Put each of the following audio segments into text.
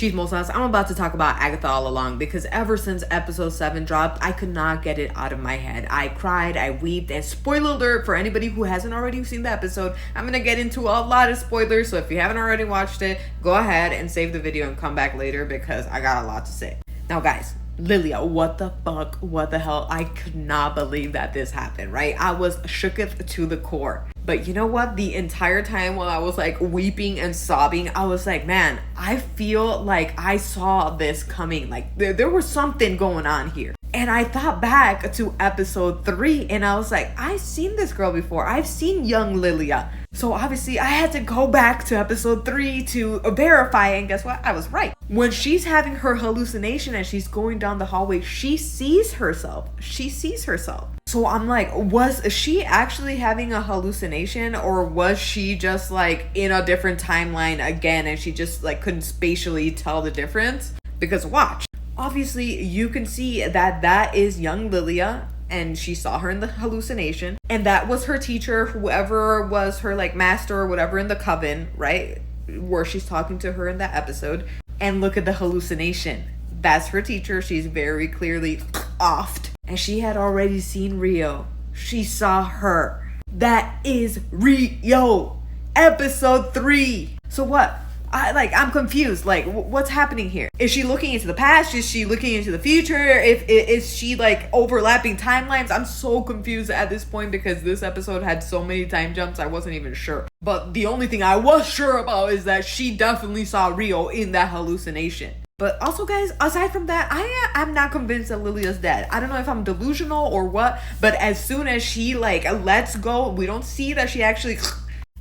Chismosas, I'm about to talk about Agatha All Along because ever since episode 7 dropped, I could not get it out of my head. I cried, I weeped, and spoiler alert for anybody who hasn't already seen the episode, I'm gonna get into a lot of spoilers, so if you haven't already watched it, go ahead and save the video and come back later because I got a lot to say. Now guys, Lilia, what the fuck, what the hell? I could not believe that this happened, right? I was shooketh to the core. But you know what? The entire time while I was like weeping and sobbing, I was like, man, I feel like I saw this coming. Like there was something going on here. And I thought back to episode 3 and I was like, I've seen this girl before. I've seen young Lilia. So obviously I had to go back to episode 3 to verify, and guess what? I was right. When she's having her hallucination and she's going down the hallway, she sees herself. She sees herself. So I'm like, was she actually having a hallucination, or was she just like in a different timeline again and she just like couldn't spatially tell the difference? Because watch, obviously you can see that that is young Lilia and she saw her in the hallucination, and that was her teacher, whoever was her like master or whatever in the coven, right? Where she's talking to her in that episode. And look at the hallucination. That's her teacher. She's very clearly offed. And she had already seen Rio. She saw her. That is Rio. Episode 3. So what? I'm confused. Like, what's happening here? Is she looking into the past? Is she looking into the future? Is she like overlapping timelines? I'm so confused at this point because this episode had so many time jumps. I wasn't even sure. But the only thing I was sure about is that she definitely saw Rio in that hallucination. But also, guys, aside from that, I'm not convinced that Lilia's dead. I don't know if I'm delusional or what, but as soon as she like lets go, we don't see that she actually,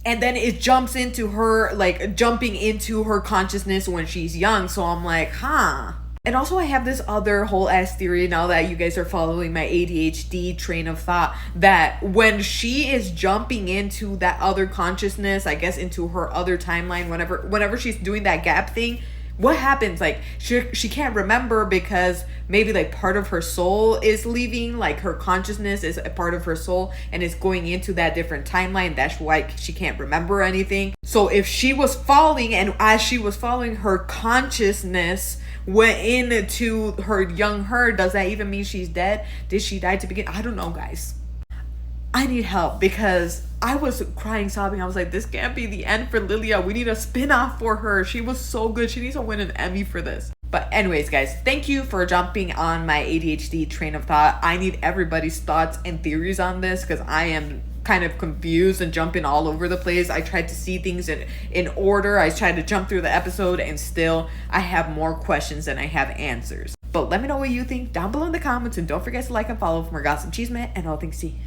and then it jumps into her, like jumping into her consciousness when she's young. So I'm like, huh. And also I have this other whole ass theory now that you guys are following my ADHD train of thought, that when she is jumping into that other consciousness, I guess into her other timeline, whenever she's doing that gap thing, what happens? Like she can't remember because maybe like part of her soul is leaving, like her consciousness is a part of her soul and is going into that different timeline. That's why she can't remember anything. So if she was falling, and as she was falling, her consciousness went into her young her, does that even mean she's dead? Did she die to begin? I don't know, guys. I need help because I was crying, sobbing. I was like, this can't be the end for Lilia. We need a spin-off for her. She was so good. She needs to win an Emmy for this. But anyways, guys, thank you for jumping on my ADHD train of thought. I need everybody's thoughts and theories on this because I am kind of confused and jumping all over the place. I tried to see things in order. I tried to jump through the episode and still I have more questions than I have answers. But let me know what you think down below in the comments, and don't forget to like and follow for more gossip, chisme, and all things tea.